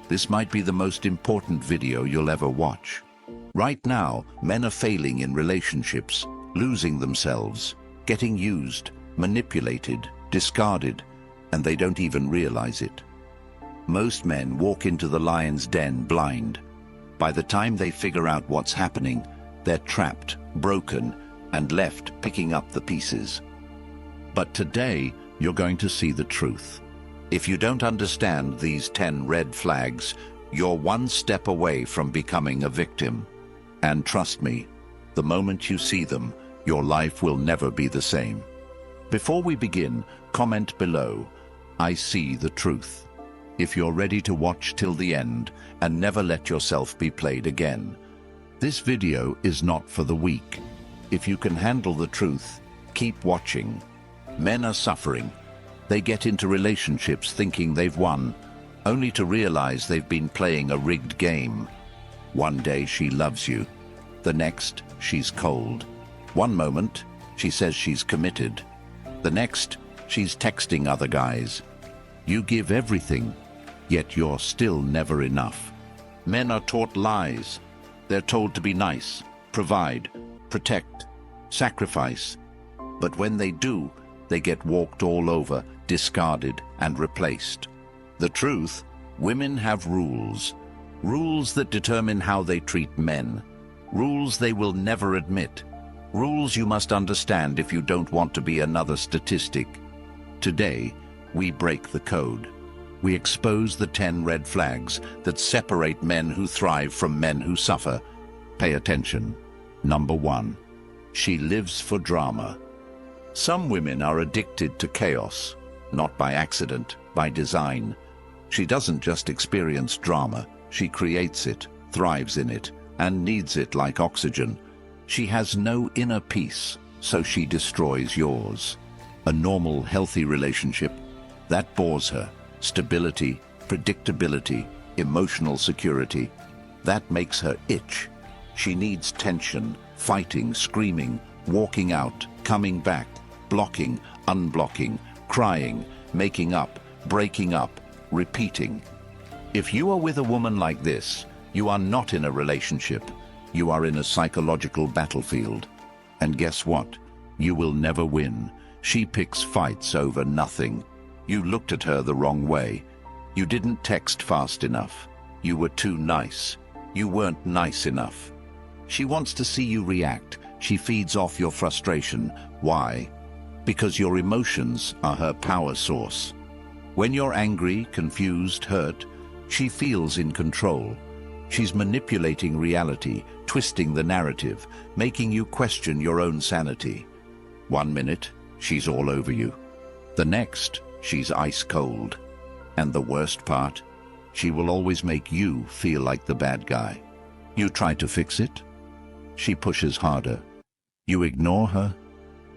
This might be the most important video you'll ever watch. Right now, men are failing in relationships, losing themselves, getting used, manipulated, discarded, and they don't even realize it. Most men walk into the lion's den blind. By the time they figure out what's happening, they're trapped, broken, and left picking up the pieces. But today, you're going to see the truth. If you don't understand these 10 red flags, you're one step away from becoming a victim. And trust me, the moment you see them, your life will never be the same. Before we begin, comment below, "I see the truth," if you're ready to watch till the end and never let yourself be played again. This video is not for the weak. If you can handle the truth, keep watching. Men are suffering. They get into relationships thinking they've won, only to realize they've been playing a rigged game. One day she loves you. The next, she's cold. One moment, she says she's committed. The next, she's texting other guys. You give everything, yet you're still never enough. Men are taught lies. They're told to be nice, provide, protect, sacrifice. But when they do, they get walked all over, discarded, and replaced. The truth, women have rules. Rules that determine how they treat men. Rules they will never admit. Rules you must understand if you don't want to be another statistic. Today, we break the code. We expose the 10 red flags that separate men who thrive from men who suffer. Pay attention. Number 1. She lives for drama. Some women are addicted to chaos, not by accident, by design. She doesn't just experience drama, she creates it, thrives in it, and needs it like oxygen. She has no inner peace, so she destroys yours. A normal, healthy relationship, that bores her. Stability, predictability, emotional security, that makes her itch. She needs tension, fighting, screaming, walking out, coming back, blocking, unblocking, crying, making up, breaking up, repeating. If you are with a woman like this, you are not in a relationship. You are in a psychological battlefield. And guess what? You will never win. She picks fights over nothing. You looked at her the wrong way. You didn't text fast enough. You were too nice. You weren't nice enough. She wants to see you react. She feeds off your frustration. Why? Because your emotions are her power source. When you're angry, confused, hurt, she feels in control. She's manipulating reality, twisting the narrative, making you question your own sanity. One minute, she's all over you. The next, she's ice cold. And the worst part, she will always make you feel like the bad guy. You try to fix it, she pushes harder. You ignore her,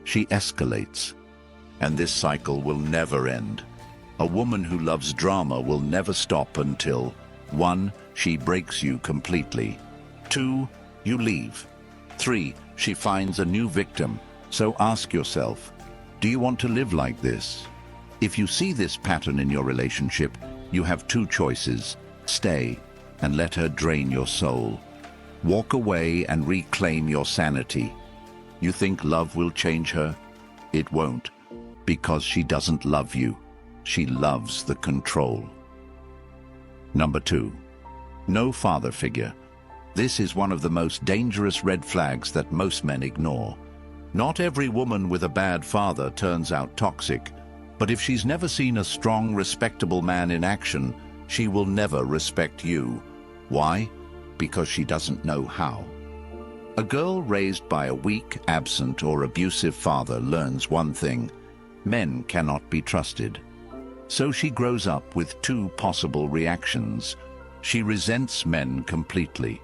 she escalates. And this cycle will never end. A woman who loves drama will never stop until 1. She breaks you completely. 2. You leave. 3. She finds a new victim. So ask yourself, do you want to live like this? If you see this pattern in your relationship, you have 2 choices. Stay and let her drain your soul. Walk away and reclaim your sanity. You think love will change her? It won't, because she doesn't love you. She loves the control. Number 2. No father figure. This is one of the most dangerous red flags that most men ignore. Not every woman with a bad father turns out toxic, but if she's never seen a strong, respectable man in action, she will never respect you. Why? Because she doesn't know how. A girl raised by a weak, absent, or abusive father learns one thing: men cannot be trusted. So she grows up with 2 possible reactions. She resents men completely,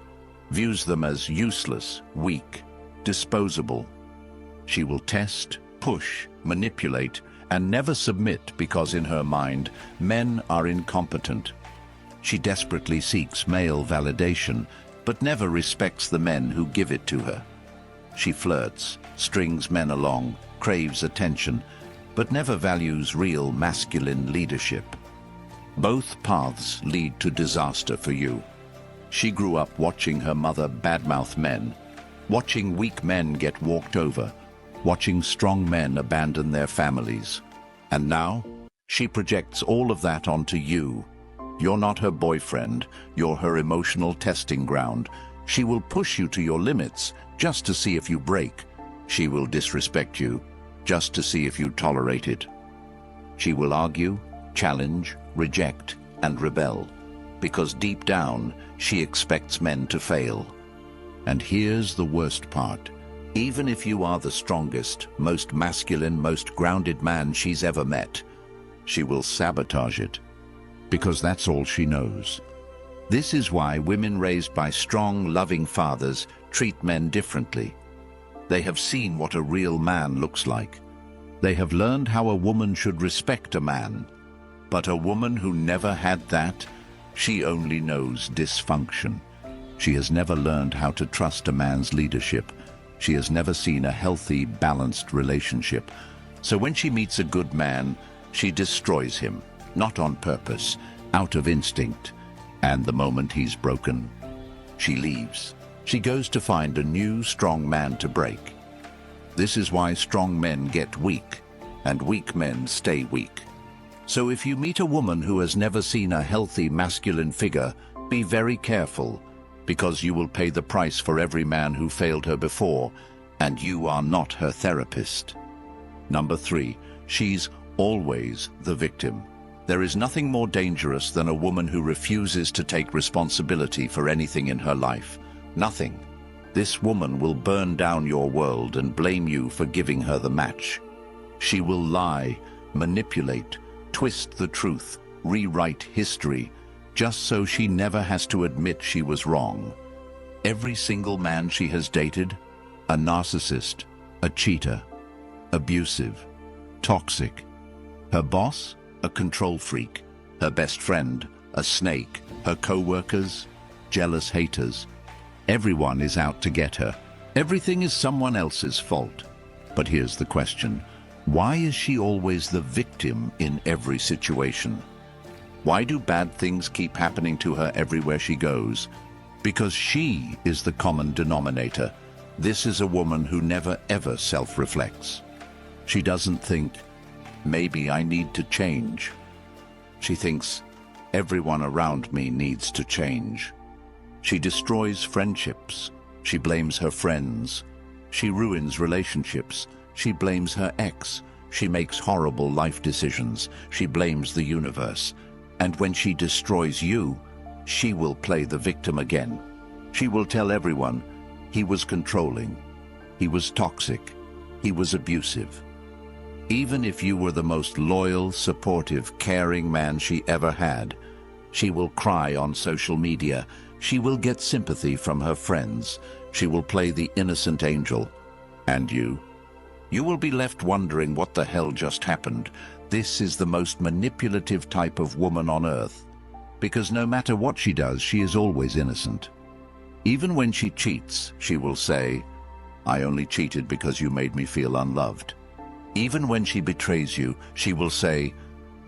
views them as useless, weak, disposable. She will test, push, manipulate, and never submit because in her mind, men are incompetent. She desperately seeks male validation, but never respects the men who give it to her. She flirts, strings men along, craves attention, but never values real masculine leadership. Both paths lead to disaster for you. She grew up watching her mother badmouth men, watching weak men get walked over, watching strong men abandon their families. And now, she projects all of that onto you. You're not her boyfriend, you're her emotional testing ground. She will push you to your limits just to see if you break. She will disrespect you just to see if you tolerate it. She will argue, challenge, reject, and rebel, because deep down, she expects men to fail. And here's the worst part. Even if you are the strongest, most masculine, most grounded man she's ever met, she will sabotage it, because that's all she knows. This is why women raised by strong, loving fathers treat men differently. They have seen what a real man looks like. They have learned how a woman should respect a man. But a woman who never had that, she only knows dysfunction. She has never learned how to trust a man's leadership. She has never seen a healthy, balanced relationship. So when she meets a good man, she destroys him, not on purpose, out of instinct. And the moment he's broken, she leaves. She goes to find a new, strong man to break. This is why strong men get weak, and weak men stay weak. So if you meet a woman who has never seen a healthy, masculine figure, be very careful, because you will pay the price for every man who failed her before, and you are not her therapist. Number 3, she's always the victim. There is nothing more dangerous than a woman who refuses to take responsibility for anything in her life. Nothing. This woman will burn down your world and blame you for giving her the match. She will lie, manipulate, twist the truth, rewrite history, just so she never has to admit she was wrong. Every single man she has dated, a narcissist, a cheater, abusive, toxic. Her boss, a control freak. Her best friend, a snake. Her co-workers, jealous haters. Everyone is out to get her. Everything is someone else's fault. But here's the question. Why is she always the victim in every situation? Why do bad things keep happening to her everywhere she goes? Because she is the common denominator. This is a woman who never ever self-reflects. She doesn't think, maybe I need to change. She thinks, everyone around me needs to change. She destroys friendships. She blames her friends. She ruins relationships. She blames her ex. She makes horrible life decisions. She blames the universe. And when she destroys you, she will play the victim again. She will tell everyone, he was controlling, he was toxic, he was abusive. Even if you were the most loyal, supportive, caring man she ever had, she will cry on social media. She will get sympathy from her friends. She will play the innocent angel. And you? You will be left wondering what the hell just happened. This is the most manipulative type of woman on earth. Because no matter what she does, she is always innocent. Even when she cheats, she will say, I only cheated because you made me feel unloved. Even when she betrays you, she will say,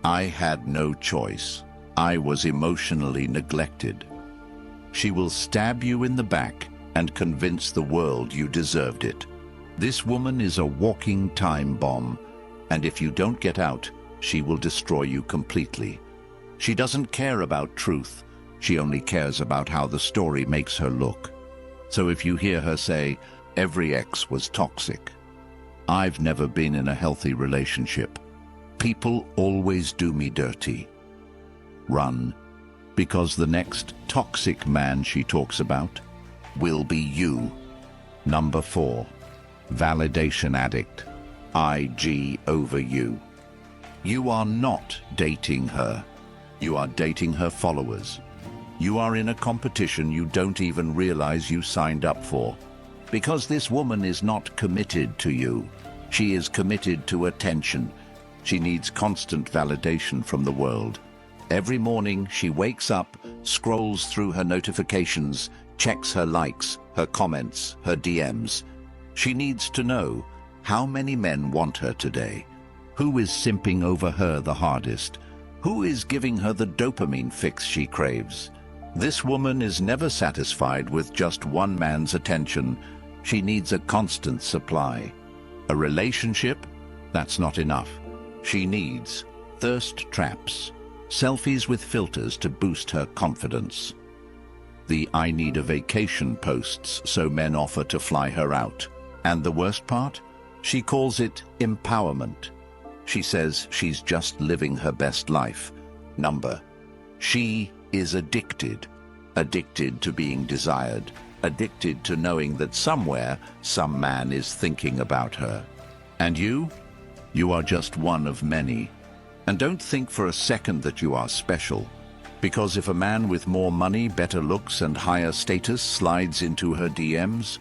I had no choice. I was emotionally neglected. She will stab you in the back and convince the world you deserved it. This woman is a walking time bomb, and if you don't get out, she will destroy you completely. She doesn't care about truth. She only cares about how the story makes her look. So if you hear her say, every ex was toxic, I've never been in a healthy relationship, people always do me dirty, run, because the next toxic man she talks about will be you. Number 4, validation addict, IG over you. You are not dating her. You are dating her followers. You are in a competition you don't even realize you signed up for. Because this woman is not committed to you. She is committed to attention. She needs constant validation from the world. Every morning she wakes up, scrolls through her notifications, checks her likes, her comments, her DMs. She needs to know how many men want her today. Who is simping over her the hardest? Who is giving her the dopamine fix she craves? This woman is never satisfied with just one man's attention. She needs a constant supply. A relationship? That's not enough. She needs thirst traps, selfies with filters to boost her confidence. The "I need a vacation" posts so men offer to fly her out. And the worst part? She calls it empowerment. She says she's just living her best life. She is addicted. Addicted to being desired. Addicted to knowing that somewhere, some man is thinking about her. And you? You are just one of many. And don't think for a second that you are special. Because if a man with more money, better looks, and higher status slides into her DMs,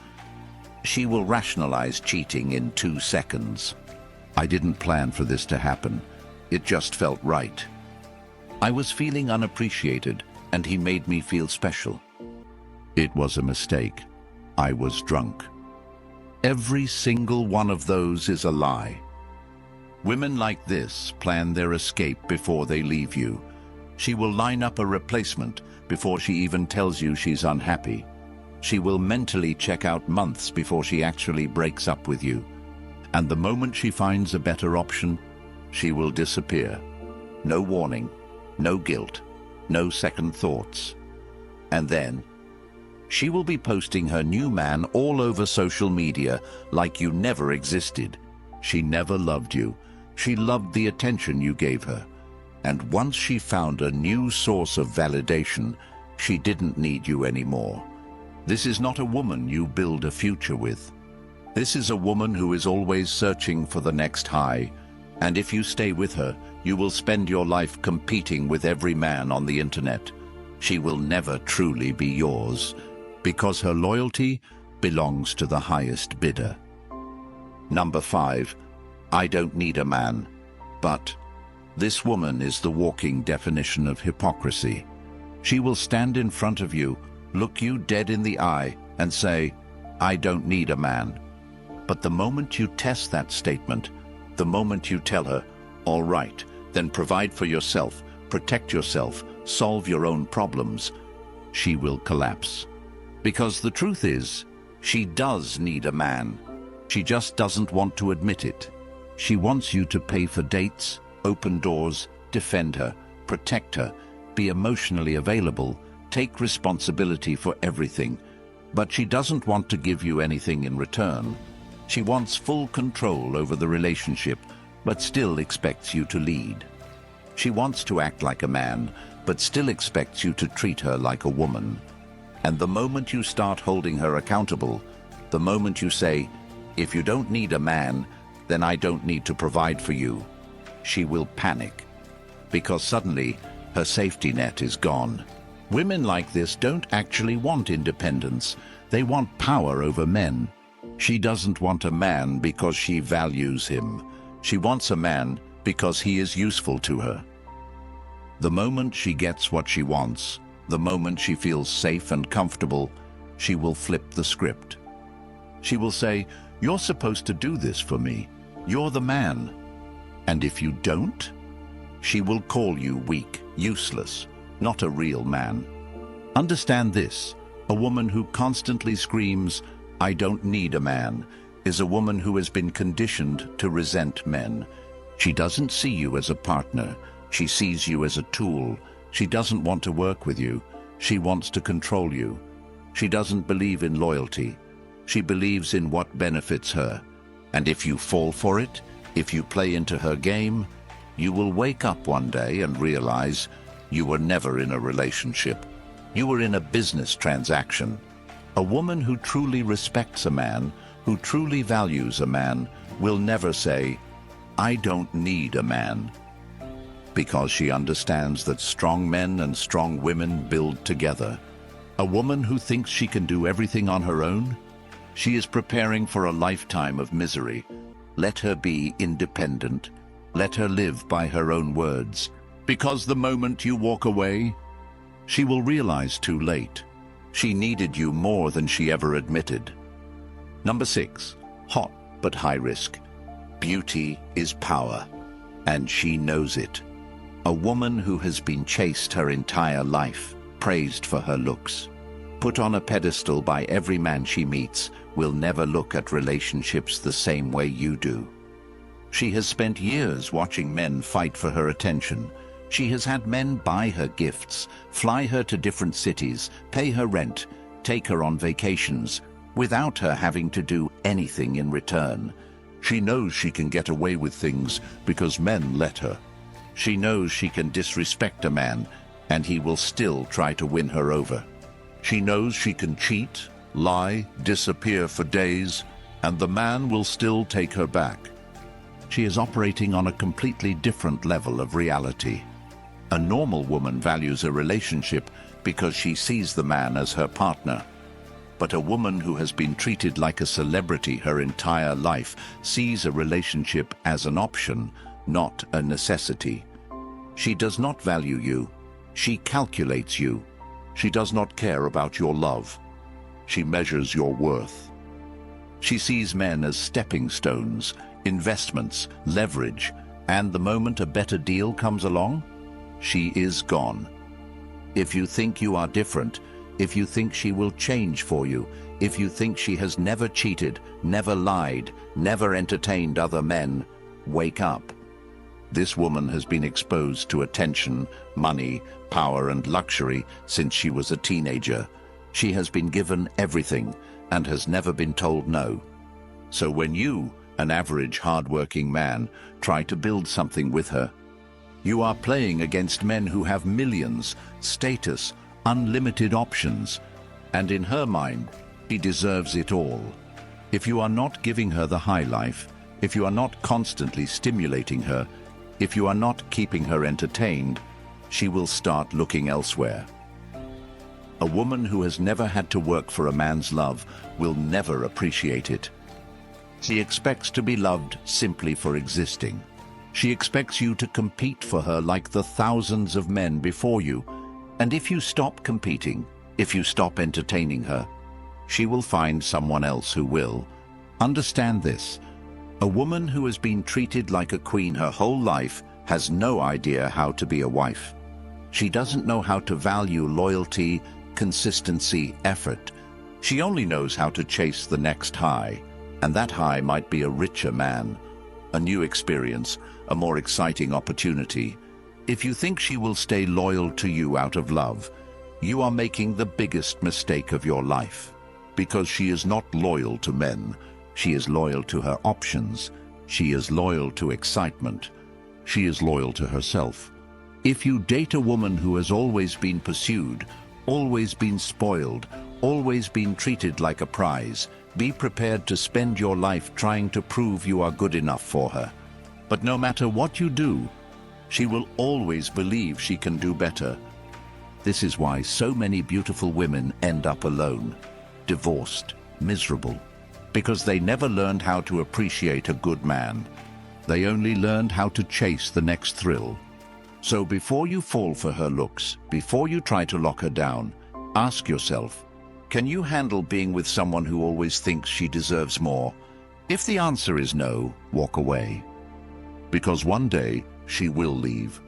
she will rationalize cheating in 2 seconds. I didn't plan for this to happen. It just felt right. I was feeling unappreciated, and he made me feel special. It was a mistake. I was drunk. Every single one of those is a lie. Women like this plan their escape before they leave you. She will line up a replacement before she even tells you she's unhappy. She will mentally check out months before she actually breaks up with you. And the moment she finds a better option, she will disappear. No warning, no guilt, no second thoughts. And then, she will be posting her new man all over social media like you never existed. She never loved you. She loved the attention you gave her. And once she found a new source of validation, she didn't need you anymore. This is not a woman you build a future with. This is a woman who is always searching for the next high. And if you stay with her, you will spend your life competing with every man on the internet. She will never truly be yours, because her loyalty belongs to the highest bidder. 5. I don't need a man. But this woman is the walking definition of hypocrisy. She will stand in front of you, look you dead in the eye, and say, "I don't need a man." But the moment you test that statement, the moment you tell her, "All right, then provide for yourself, protect yourself, solve your own problems," she will collapse. Because the truth is, she does need a man. She just doesn't want to admit it. She wants you to pay for dates, open doors, defend her, protect her, be emotionally available, take responsibility for everything. But she doesn't want to give you anything in return. She wants full control over the relationship, but still expects you to lead. She wants to act like a man, but still expects you to treat her like a woman. And the moment you start holding her accountable, the moment you say, "If you don't need a man, then I don't need to provide for you," she will panic. Because suddenly, her safety net is gone. Women like this don't actually want independence. They want power over men. She doesn't want a man because she values him. She wants a man because he is useful to her. The moment she gets what she wants, the moment she feels safe and comfortable, she will flip the script. She will say, "You're supposed to do this for me. You're the man." And if you don't, she will call you weak, useless, not a real man. Understand this: a woman who constantly screams, "I don't need a man," is a woman who has been conditioned to resent men. She doesn't see you as a partner. She sees you as a tool. She doesn't want to work with you. She wants to control you. She doesn't believe in loyalty. She believes in what benefits her. And if you fall for it, if you play into her game, you will wake up one day and realize you were never in a relationship. You were in a business transaction. A woman who truly respects a man, who truly values a man, will never say, "I don't need a man," because she understands that strong men and strong women build together. A woman who thinks she can do everything on her own, she is preparing for a lifetime of misery. Let her be independent. Let her live by her own words. Because the moment you walk away, she will realize too late. She needed you more than she ever admitted. 6. Hot but high risk. Beauty is power, and she knows it. A woman who has been chased her entire life, praised for her looks, put on a pedestal by every man she meets, will never look at relationships the same way you do. She has spent years watching men fight for her attention. She has had men buy her gifts, fly her to different cities, pay her rent, take her on vacations, without her having to do anything in return. She knows she can get away with things because men let her. She knows she can disrespect a man, and he will still try to win her over. She knows she can cheat, lie, disappear for days, and the man will still take her back. She is operating on a completely different level of reality. A normal woman values a relationship because she sees the man as her partner. But a woman who has been treated like a celebrity her entire life sees a relationship as an option, not a necessity. She does not value you. She calculates you. She does not care about your love. She measures your worth. She sees men as stepping stones, investments, leverage, and the moment a better deal comes along, she is gone. If you think you are different, if you think she will change for you, if you think she has never cheated, never lied, never entertained other men, wake up. This woman has been exposed to attention, money, power, and luxury since she was a teenager. She has been given everything and has never been told no. So when you, an average, hard-working man, try to build something with her, you are playing against men who have millions, status, unlimited options, and in her mind, she deserves it all. If you are not giving her the high life, if you are not constantly stimulating her, if you are not keeping her entertained, she will start looking elsewhere. A woman who has never had to work for a man's love will never appreciate it. She expects to be loved simply for existing. She expects you to compete for her like the thousands of men before you. And if you stop competing, if you stop entertaining her, she will find someone else who will. Understand this. A woman who has been treated like a queen her whole life has no idea how to be a wife. She doesn't know how to value loyalty, consistency, effort. She only knows how to chase the next high, and that high might be a richer man, a new experience, a more exciting opportunity. If you think she will stay loyal to you out of love, you are making the biggest mistake of your life. Because she is not loyal to men. She is loyal to her options. She is loyal to excitement. She is loyal to herself. If you date a woman who has always been pursued, always been spoiled, always been treated like a prize, be prepared to spend your life trying to prove you are good enough for her. But no matter what you do, she will always believe she can do better. This is why so many beautiful women end up alone, divorced, miserable, because they never learned how to appreciate a good man. They only learned how to chase the next thrill. So before you fall for her looks, before you try to lock her down, ask yourself, can you handle being with someone who always thinks she deserves more? If the answer is no, walk away. Because one day, she will leave.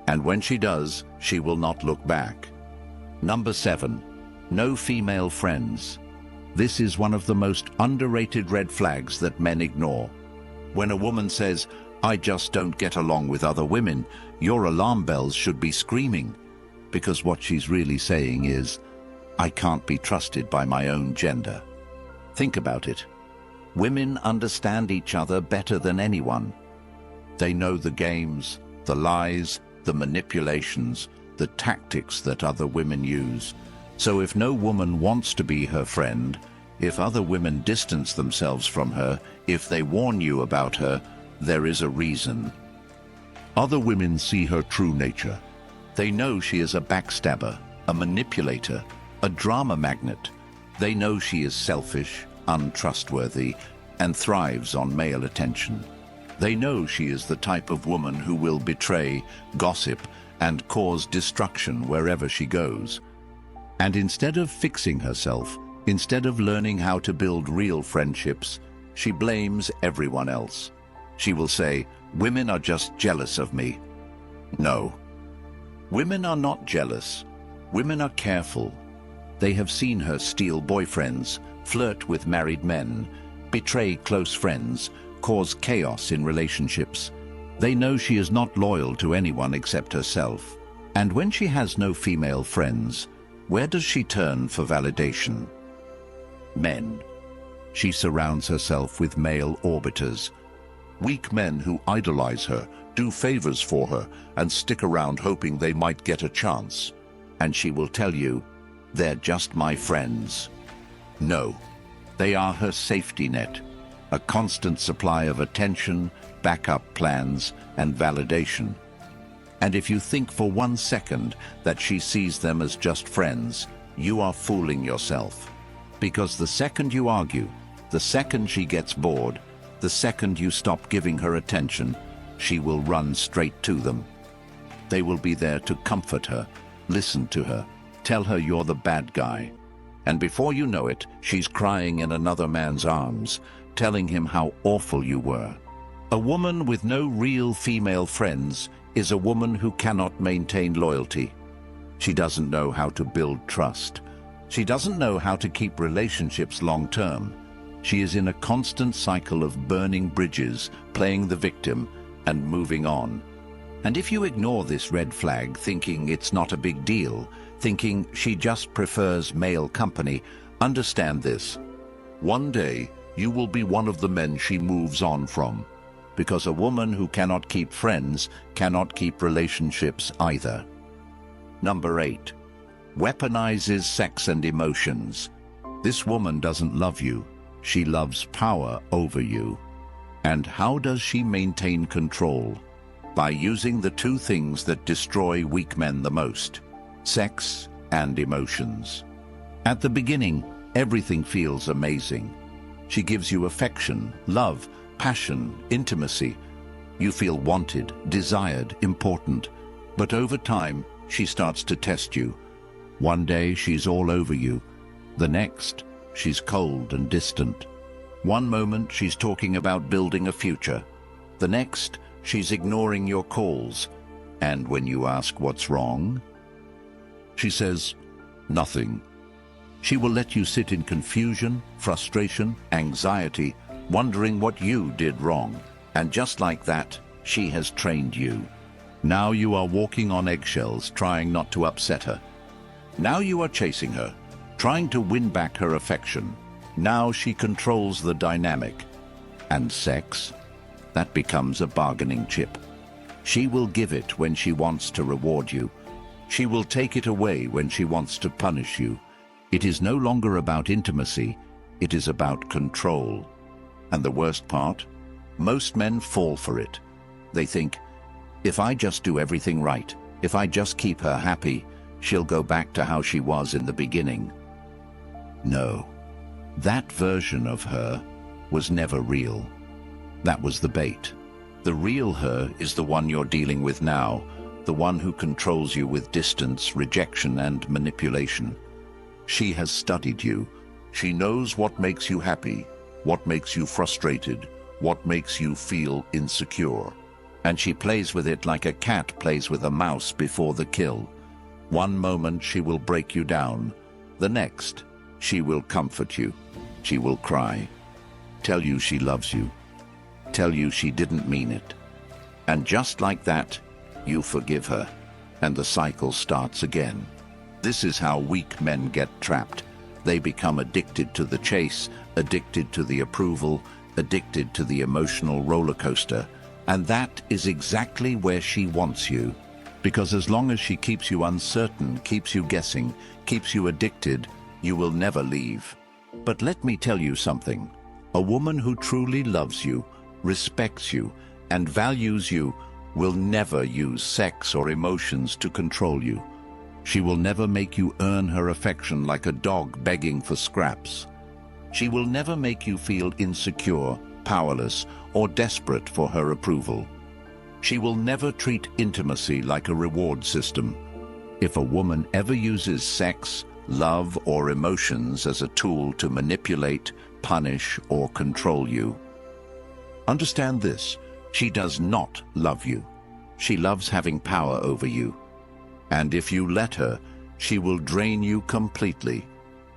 And when she does, she will not look back. Number 7, no female friends. This is one of the most underrated red flags that men ignore. When a woman says, I just don't get along with other women, your alarm bells should be screaming. Because what she's really saying is, I can't be trusted by my own gender. Think about it. Women understand each other better than anyone. They know the games, the lies, the manipulations, the tactics that other women use. So if no woman wants to be her friend, if other women distance themselves from her, if they warn you about her, there is a reason. Other women see her true nature. They know she is a backstabber, a manipulator, a drama magnet. They know she is selfish, untrustworthy, and thrives on male attention. They know she is the type of woman who will betray, gossip, and cause destruction wherever she goes. And instead of fixing herself, instead of learning how to build real friendships, she blames everyone else. She will say, women are just jealous of me. No, Women are not jealous. Women are careful. They have seen her steal boyfriends, flirt with married men, betray close friends, cause chaos in relationships. They know she is not loyal to anyone except herself. And when she has no female friends, where does she turn for validation? Men. She surrounds herself with male orbiters. Weak men who idolize her, do favors for her, and stick around hoping they might get a chance. And she will tell you, they're just my friends. No, they are her safety net, a constant supply of attention, backup plans, and validation. And if you think for 1 second that she sees them as just friends, you are fooling yourself. Because the second you argue, the second she gets bored, the second you stop giving her attention, she will run straight to them. They will be there to comfort her, listen to her, tell her you're the bad guy. And before you know it, she's crying in another man's arms, telling him how awful you were. A woman with no real female friends is a woman who cannot maintain loyalty. She doesn't know how to build trust. She doesn't know how to keep relationships long-term. She is in a constant cycle of burning bridges, playing the victim, and moving on. And if you ignore this red flag, thinking it's not a big deal, thinking she just prefers male company, understand this. One day, you will be one of the men she moves on from. Because a woman who cannot keep friends cannot keep relationships either. Number 8. Weaponizes sex and emotions. This woman doesn't love you. She loves power over you. And how does she maintain control? By using the two things that destroy weak men the most: sex and emotions. At the beginning, everything feels amazing. She gives you affection, love, passion, intimacy. You feel wanted, desired, important. But over time, she starts to test you. One day, she's all over you. The next, she's cold and distant. One moment, she's talking about building a future. The next, she's ignoring your calls. And when you ask what's wrong, she says, nothing. She will let you sit in confusion, frustration, anxiety, wondering what you did wrong. And just like that, she has trained you. Now you are walking on eggshells, trying not to upset her. Now you are chasing her, trying to win back her affection. Now she controls the dynamic. And sex? That becomes a bargaining chip. She will give it when she wants to reward you. She will take it away when she wants to punish you. It is no longer about intimacy, it is about control. And the worst part? Most men fall for it. They think, if I just do everything right, if I just keep her happy, she'll go back to how she was in the beginning. No, that version of her was never real. That was the bait. The real her is the one you're dealing with now, the one who controls you with distance, rejection, and manipulation. She has studied you. She knows what makes you happy, what makes you frustrated, what makes you feel insecure. And she plays with it like a cat plays with a mouse before the kill. One moment she will break you down. The next, she will comfort you. She will cry, tell you she loves you, tell you she didn't mean it. And just like that, you forgive her, and the cycle starts again. This is how weak men get trapped. They become addicted to the chase, addicted to the approval, addicted to the emotional roller coaster. And that is exactly where she wants you. Because as long as she keeps you uncertain, keeps you guessing, keeps you addicted, you will never leave. But let me tell you something. A woman who truly loves you, respects you, and values you will never use sex or emotions to control you. She will never make you earn her affection like a dog begging for scraps. She will never make you feel insecure, powerless, or desperate for her approval. She will never treat intimacy like a reward system. If a woman ever uses sex, love, or emotions as a tool to manipulate, punish, or control you, understand this: she does not love you. She loves having power over you. And if you let her, she will drain you completely.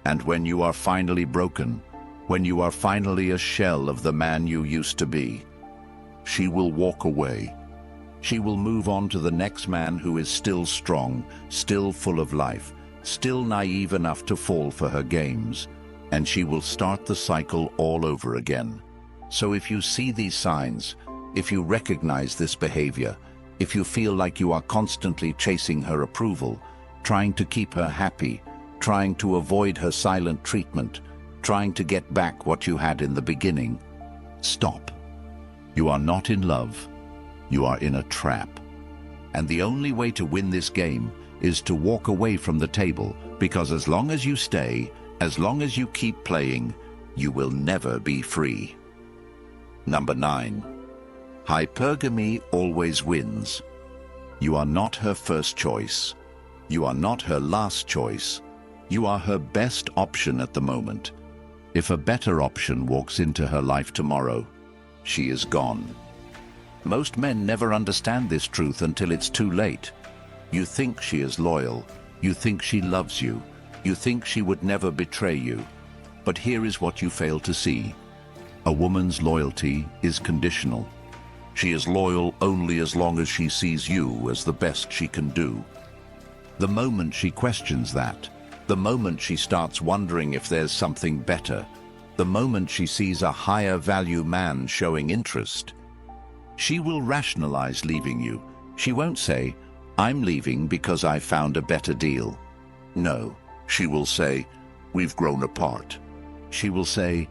And when you are finally broken, when you are finally a shell of the man you used to be, she will walk away. She will move on to the next man who is still strong, still full of life, still naive enough to fall for her games, and she will start the cycle all over again. So if you see these signs, if you recognize this behavior, if you feel like you are constantly chasing her approval, trying to keep her happy, trying to avoid her silent treatment, trying to get back what you had in the beginning, stop. You are not in love. You are in a trap. And the only way to win this game is to walk away from the table, because as long as you stay, as long as you keep playing, you will never be free. Number 9. Hypergamy always wins. You are not her first choice. You are not her last choice. You are her best option at the moment. If a better option walks into her life tomorrow, she is gone. Most men never understand this truth until it's too late. You think she is loyal. You think she loves you. You think she would never betray you. But here is what you fail to see. A woman's loyalty is conditional. She is loyal only as long as she sees you as the best she can do. The moment she questions that, the moment she starts wondering if there's something better, the moment she sees a higher value man showing interest, she will rationalize leaving you. She won't say, "I'm leaving because I found a better deal." No, she will say, "We've grown apart." She will say,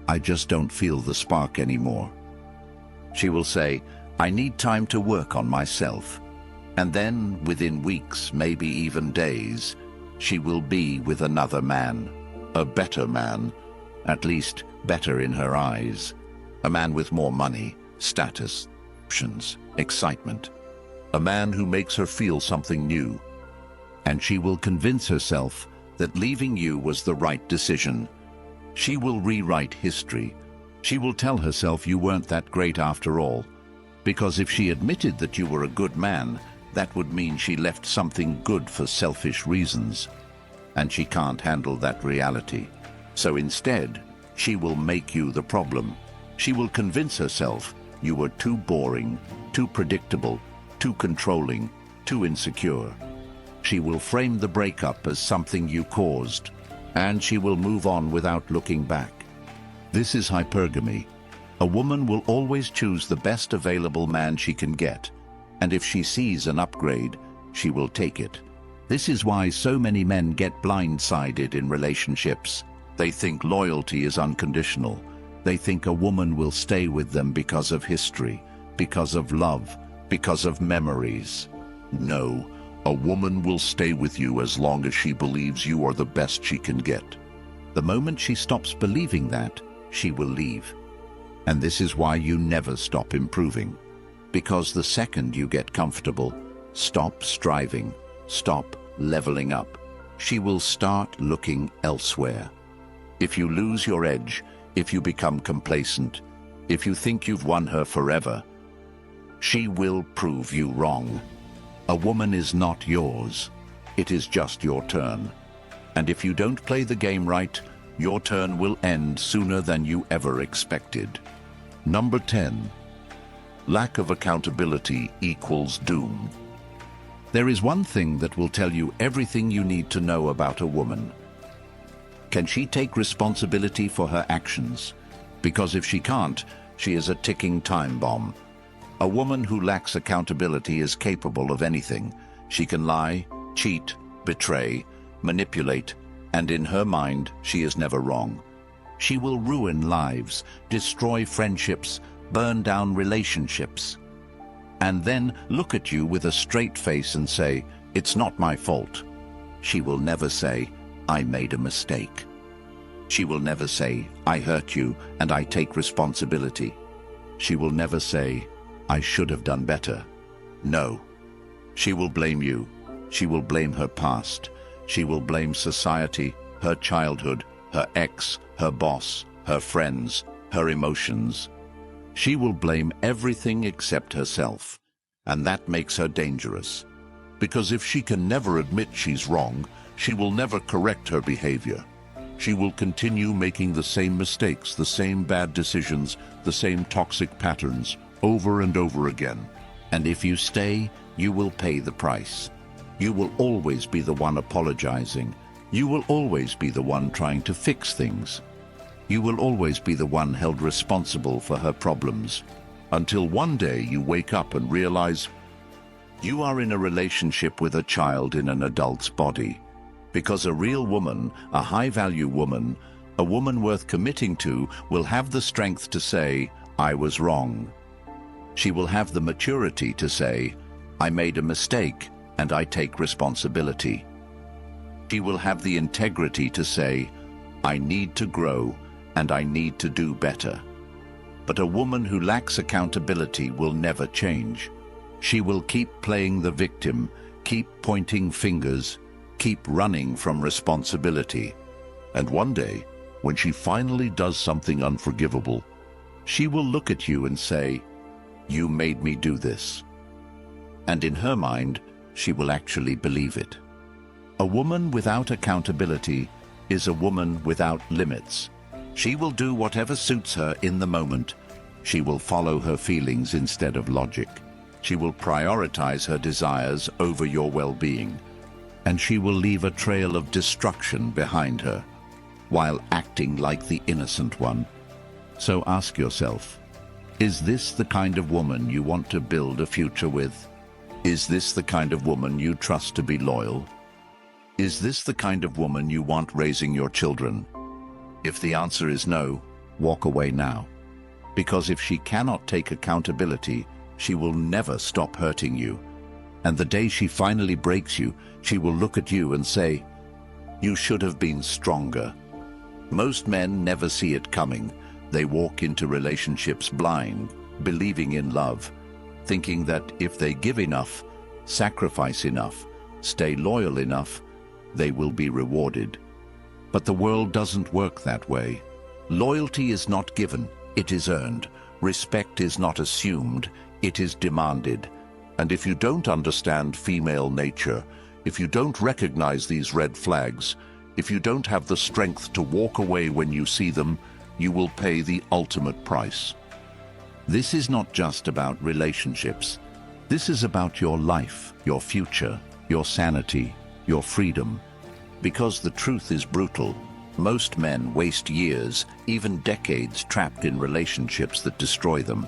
"I just don't feel the spark anymore." She will say, "I need time to work on myself." And then, within weeks, maybe even days, she will be with another man, a better man, at least better in her eyes, a man with more money, status, options, excitement, a man who makes her feel something new. And she will convince herself that leaving you was the right decision. She will rewrite history. She will tell herself you weren't that great after all, because if she admitted that you were a good man, that would mean she left something good for selfish reasons. And she can't handle that reality. So instead, she will make you the problem. She will convince herself you were too boring, too predictable, too controlling, too insecure. She will frame the breakup as something you caused, and she will move on without looking back. This is hypergamy. A woman will always choose the best available man she can get, and if she sees an upgrade, she will take it. This is why so many men get blindsided in relationships. They think loyalty is unconditional. They think a woman will stay with them because of history, because of love, because of memories. No, a woman will stay with you as long as she believes you are the best she can get. The moment she stops believing that, she will leave. And this is why you never stop improving. Because the second you get comfortable, stop striving, stop leveling up, she will start looking elsewhere. If you lose your edge, if you become complacent, if you think you've won her forever, she will prove you wrong. A woman is not yours. It is just your turn. And if you don't play the game right, your turn will end sooner than you ever expected. Number 10. Lack of accountability equals doom. There is one thing that will tell you everything you need to know about a woman. Can she take responsibility for her actions? Because if she can't, she is a ticking time bomb. A woman who lacks accountability is capable of anything. She can lie, cheat, betray, manipulate, and in her mind, she is never wrong. She will ruin lives, destroy friendships, burn down relationships, and then look at you with a straight face and say, "It's not my fault." She will never say, "I made a mistake." She will never say, "I hurt you and I take responsibility." She will never say, "I should have done better." No. She will blame you. She will blame her past. She will blame society, her childhood, her ex, her boss, her friends, her emotions. She will blame everything except herself, and that makes her dangerous. Because if she can never admit she's wrong, she will never correct her behavior. She will continue making the same mistakes, the same bad decisions, the same toxic patterns, over and over again. And if you stay, you will pay the price. You will always be the one apologizing. You will always be the one trying to fix things. You will always be the one held responsible for her problems. Until one day you wake up and realize you are in a relationship with a child in an adult's body. Because a real woman, a high-value woman, a woman worth committing to, will have the strength to say, "I was wrong." She will have the maturity to say, "I made a mistake and I take responsibility." She will have the integrity to say, "I need to grow and I need to do better." But a woman who lacks accountability will never change. She will keep playing the victim, keep pointing fingers, keep running from responsibility. And one day, when she finally does something unforgivable, she will look at you and say, "You made me do this." And in her mind, she will actually believe it. A woman without accountability is a woman without limits. She will do whatever suits her in the moment. She will follow her feelings instead of logic. She will prioritize her desires over your well-being. And she will leave a trail of destruction behind her, while acting like the innocent one. So ask yourself, is this the kind of woman you want to build a future with? Is this the kind of woman you trust to be loyal? Is this the kind of woman you want raising your children? If the answer is no, walk away now. Because if she cannot take accountability, she will never stop hurting you. And the day she finally breaks you, she will look at you and say, "You should have been stronger." Most men never see it coming. They walk into relationships blind, believing in love, thinking that if they give enough, sacrifice enough, stay loyal enough, they will be rewarded. But the world doesn't work that way. Loyalty is not given, it is earned. Respect is not assumed, it is demanded. And if you don't understand female nature, if you don't recognize these red flags, if you don't have the strength to walk away when you see them, you will pay the ultimate price. This is not just about relationships. This is about your life, your future, your sanity, your freedom. Because the truth is brutal. Most men waste years, even decades, trapped in relationships that destroy them.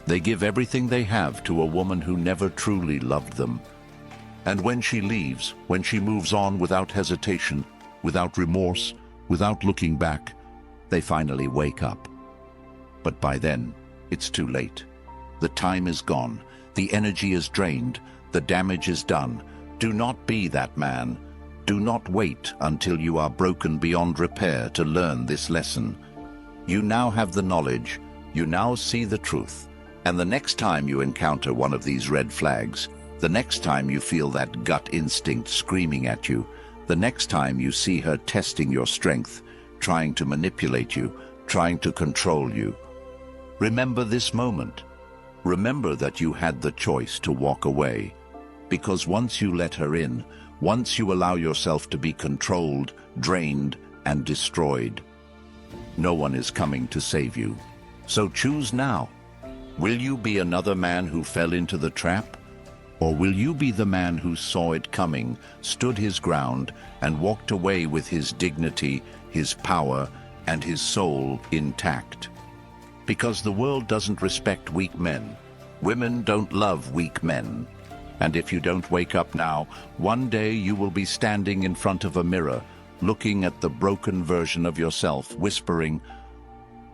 They give everything they have to a woman who never truly loved them. And when she leaves, when she moves on without hesitation, without remorse, without looking back, they finally wake up. But by then, it's too late. The time is gone, the energy is drained, the damage is done. Do not be that man. Do not wait until you are broken beyond repair to learn this lesson. You now have the knowledge, you now see the truth. And the next time you encounter one of these red flags, the next time you feel that gut instinct screaming at you, the next time you see her testing your strength, trying to manipulate you, trying to control you, remember this moment. Remember that you had the choice to walk away. Because once you let her in, once you allow yourself to be controlled, drained, and destroyed, no one is coming to save you. So choose now. Will you be another man who fell into the trap? Or will you be the man who saw it coming, stood his ground, and walked away with his dignity, his power, and his soul intact? Because the world doesn't respect weak men. Women don't love weak men. And if you don't wake up now, one day you will be standing in front of a mirror, looking at the broken version of yourself, whispering,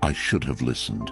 "I should have listened.